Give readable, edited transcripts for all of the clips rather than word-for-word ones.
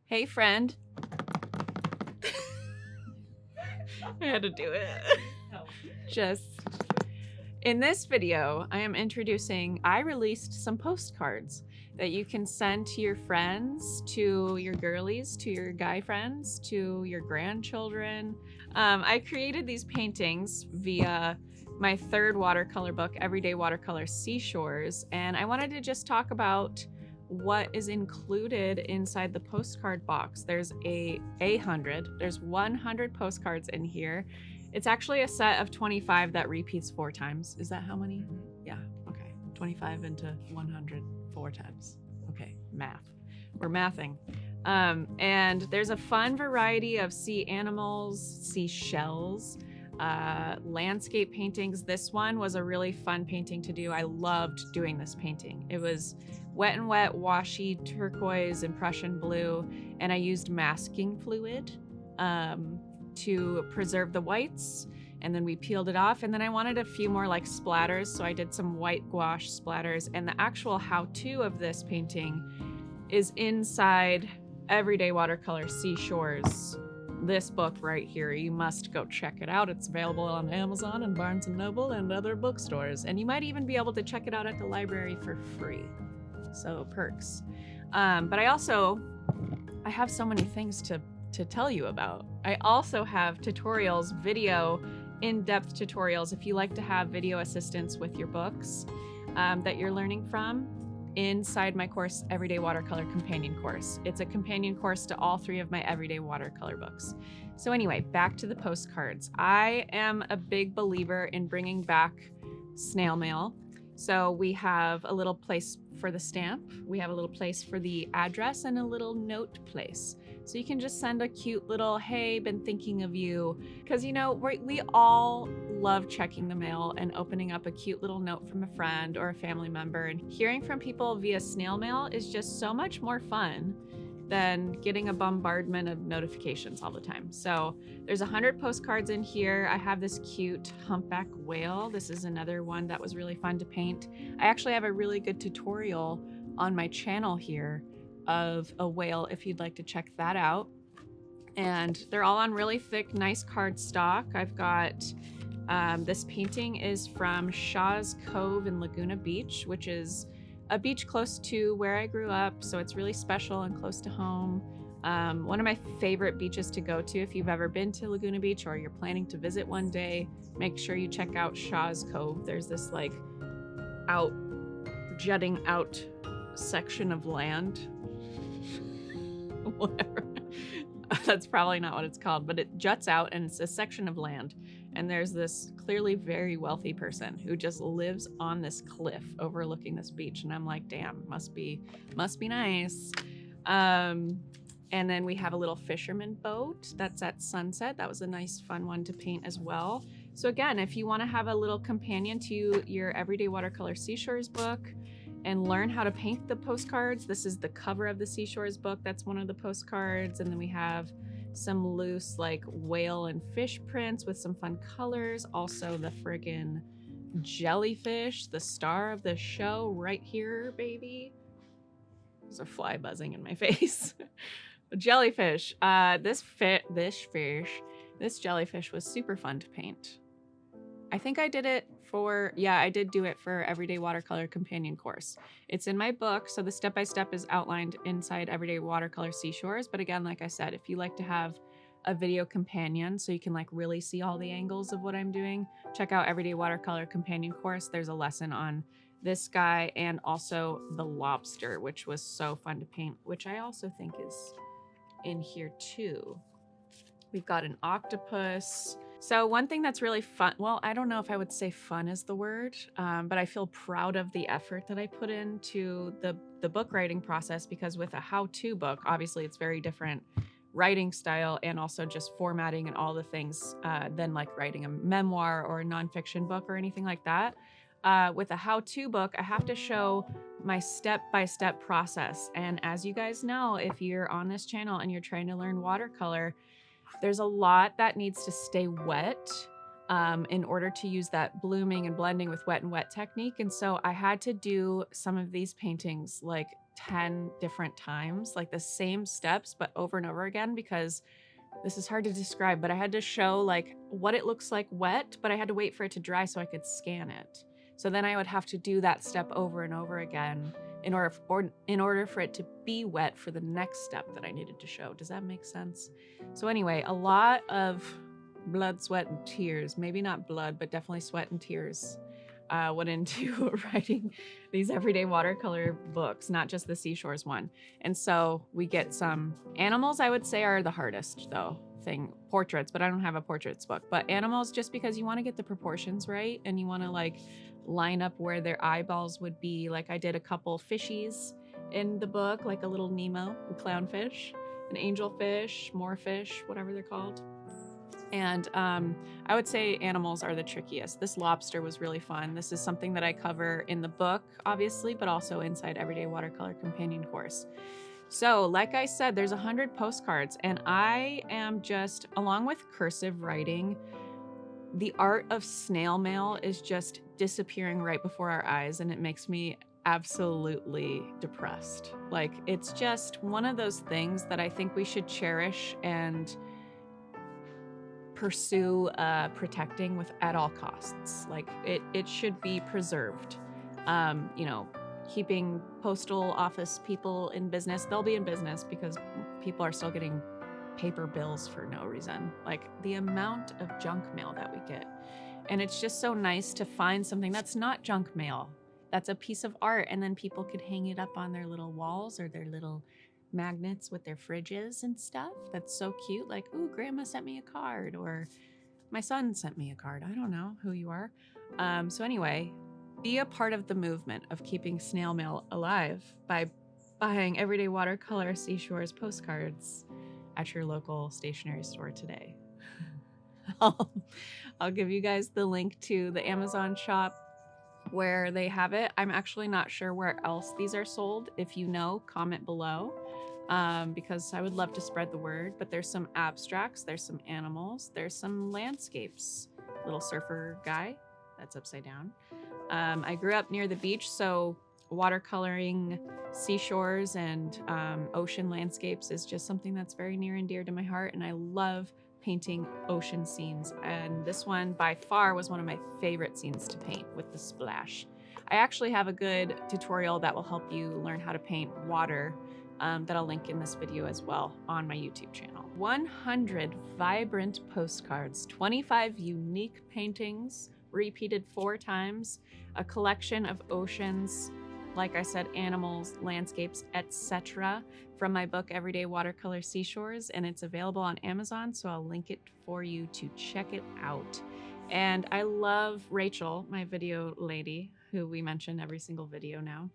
Hey, friend. I had to do it. Just in this video, I am introducing, I released some postcards that you can send to your friends, to your girlies, to your guy friends, to your grandchildren. I created these paintings via my third watercolor book, Everyday Watercolor Seashores, and I wanted to just talk about what is included inside the postcard box. There's there's 100 postcards in here. It's actually a set of 25 that repeats 4 times. Is that how many? Yeah, okay. 25 into 100 4 times. Okay, math. We're mathing. And there's a fun variety of sea animals, seashells, landscape paintings. This one was a really fun painting to do. I loved doing this painting. It was wet and wet, washy, turquoise, and Prussian blue, and I used masking fluid to preserve the whites, and then we peeled it off, and then I wanted a few more like splatters, so I did some white gouache splatters, and the actual how-to of this painting is inside Everyday Watercolor Seashores, this book right here. You must go check it out. It's available on Amazon and Barnes & Noble and other bookstores, and you might even be able to check it out at the library for free. So perks. But I have so many things to tell you about. I also have tutorials, video, in-depth tutorials if you like to have video assistance with your books that you're learning from inside my course, Everyday Watercolor Companion Course. It's a companion course to all 3 of my Everyday Watercolor books. So anyway, back to the postcards. I am a big believer in bringing back snail mail. So we have a little place for the stamp, we have a little place for the address, and a little note place. So you can just send a cute little, hey, been thinking of you. Because, you know, we all love checking the mail and opening up a cute little note from a friend or a family member. And hearing from people via snail mail is just so much more fun than getting a bombardment of notifications all the time. So there's 100 postcards in here. I have this cute humpback whale. This is another one that was really fun to paint. I actually have a really good tutorial on my channel here of a whale if you'd like to check that out. And they're all on really thick, nice cardstock. I've got, this painting is from Shaw's Cove in Laguna Beach, which is a beach close to where I grew up, so it's really special and close to home. One of my favorite beaches to go to if you've ever been to Laguna Beach or you're planning to visit one day, make sure you check out Shaw's Cove. There's this like jutting out section of land. Whatever. That's probably not what it's called, but it juts out and it's a section of land. And there's this clearly very wealthy person who just lives on this cliff overlooking this beach. And I'm like, damn, must be nice. And then we have a little fisherman boat that's at sunset. That was a nice, fun one to paint as well. So again, if you want to have a little companion to your Everyday Watercolor Seashores book and learn how to paint the postcards, this is the cover of the Seashores book. That's one of the postcards. And then we have some loose like whale and fish prints with some fun colors. Also the friggin' jellyfish, the star of the show right here, baby. There's a fly buzzing in my face. Jellyfish. This jellyfish was super fun to paint. I think I did it for, I did do it for Everyday Watercolor Companion Course. It's in my book, so the step-by-step is outlined inside Everyday Watercolor Seashores. But again, like I said, if you like to have a video companion so you can like really see all the angles of what I'm doing, check out Everyday Watercolor Companion Course. There's a lesson on this guy and also the lobster, which was so fun to paint, which I also think is in here too. We've got an octopus. So one thing that's really fun, well, I don't know if I would say fun is the word, but I feel proud of the effort that I put into the book writing process, because with a how-to book, obviously it's very different writing style and also just formatting and all the things than like writing a memoir or a nonfiction book or anything like that. With a how-to book, I have to show my step-by-step process. And as you guys know, if you're on this channel and you're trying to learn watercolor, there's a lot that needs to stay wet in order to use that blooming and blending with wet and wet technique. And so I had to do some of these paintings like 10 different times, like the same steps, but over and over again, because this is hard to describe, but I had to show like what it looks like wet, but I had to wait for it to dry so I could scan it. So then I would have to do that step over and over again in order for it to be wet for the next step that I needed to show. Does that make sense? So anyway, a lot of blood, sweat, and tears, maybe not blood, but definitely sweat and tears went into writing these everyday watercolor books, not just the Seashores one. And so we get some animals, I would say, are the hardest though thing. Portraits, but I don't have a portraits book. But animals, just because you want to get the proportions right and you want to like line up where their eyeballs would be. Like I did a couple fishies in the book, like a little Nemo, a clownfish, an angelfish, moorfish, whatever they're called. And I would say animals are the trickiest. This lobster was really fun. This is something that I cover in the book, obviously, but also inside Everyday Watercolor Companion Course. So like I said, there's 100 postcards, and I am just, along with cursive writing, the art of snail mail is just disappearing right before our eyes, and it makes me absolutely depressed. Like, it's just one of those things that I think we should cherish and pursue protecting with at all costs. Like it should be preserved. You know, keeping postal office people in business. They'll be in business because people are still getting paper bills for no reason. Like the amount of junk mail that we get. And it's just so nice to find something that's not junk mail. That's a piece of art, and then people could hang it up on their little walls or their little magnets with their fridges and stuff. That's so cute. Like, ooh, grandma sent me a card, or my son sent me a card. I don't know who you are. So anyway, be a part of the movement of keeping snail mail alive by buying Everyday Watercolor Seashores postcards at your local stationery store today. I'll give you guys the link to the Amazon shop where they have it. I'm actually not sure where else these are sold. If you know, comment below, because I would love to spread the word. But there's some abstracts, there's some animals, there's some landscapes. Little surfer guy that's upside down. I grew up near the beach, so watercoloring seashores and ocean landscapes is just something that's very near and dear to my heart, and I love painting ocean scenes, and this one by far was one of my favorite scenes to paint with the splash. I actually have a good tutorial that will help you learn how to paint water that I'll link in this video as well on my YouTube channel. 100 vibrant postcards, 25 unique paintings repeated 4 times, a collection of oceans, like I said, animals, landscapes, etc. from my book, Everyday Watercolor Seashores, and it's available on Amazon, so I'll link it for you to check it out. And I love Rachel, my video lady, who we mention every single video now,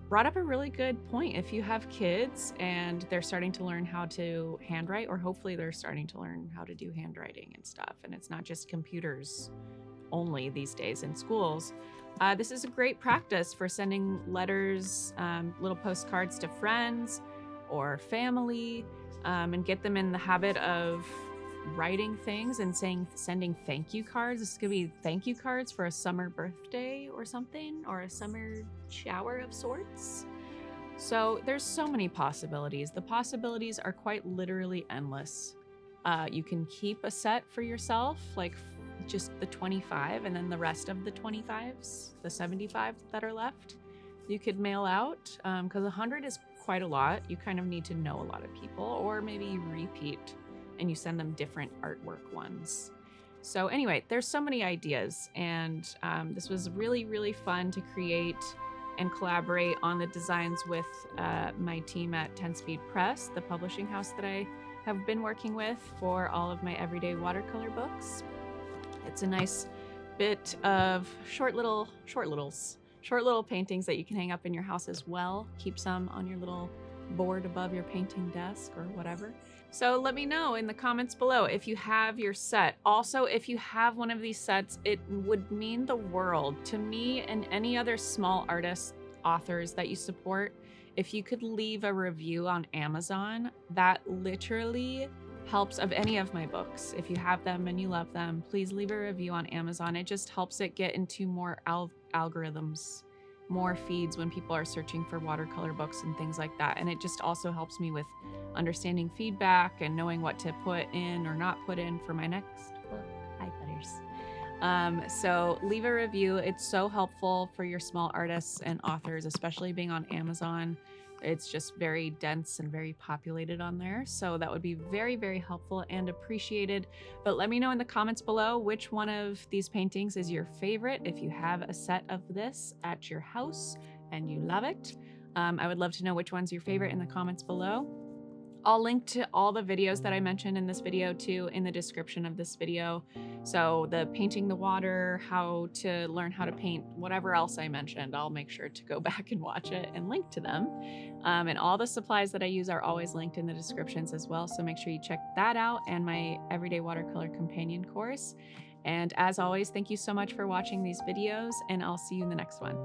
brought up a really good point. If you have kids and they're starting to learn how to handwrite, or hopefully they're starting to learn how to do handwriting and stuff, and it's not just computers only these days in schools, this is a great practice for sending letters, little postcards to friends or family, and get them in the habit of writing things and sending thank you cards. This could be thank you cards for a summer birthday or something, or a summer shower of sorts. So there's so many possibilities. The possibilities are quite literally endless. You can keep a set for yourself, like just the 25, and then the rest of the 25s, the 75 that are left, you could mail out, because 100 is quite a lot. You kind of need to know a lot of people, or maybe you repeat and you send them different artwork ones. So anyway, there's so many ideas, and this was really, really fun to create and collaborate on the designs with my team at 10 Speed Press, the publishing house that I have been working with for all of my everyday watercolor books. It's a nice bit of short little paintings that you can hang up in your house as well. Keep some on your little board above your painting desk or whatever. So let me know in the comments below if you have your set. Also, if you have one of these sets, it would mean the world to me and any other small artists, authors that you support. If you could leave a review on Amazon, that literally helps, of any of my books. If you have them and you love them, please leave a review on Amazon. It just helps it get into more algorithms more feeds when people are searching for watercolor books and things like that. And it just also helps me with understanding feedback and knowing what to put in or not put in for my next book. Hi, Butters. So leave a review. It's so helpful for your small artists and authors, especially being on Amazon. It's just very dense and very populated on there. So that would be very, very helpful and appreciated. But let me know in the comments below which one of these paintings is your favorite. If you have a set of this at your house and you love it, I would love to know which one's your favorite in the comments below. I'll link to all the videos that I mentioned in this video too in the description of this video. So the painting the water, how to learn how to paint, whatever else I mentioned, I'll make sure to go back and watch it and link to them. And all the supplies that I use are always linked in the descriptions as well. So make sure you check that out and my Everyday Watercolor Companion course. And as always, thank you so much for watching these videos, and I'll see you in the next one.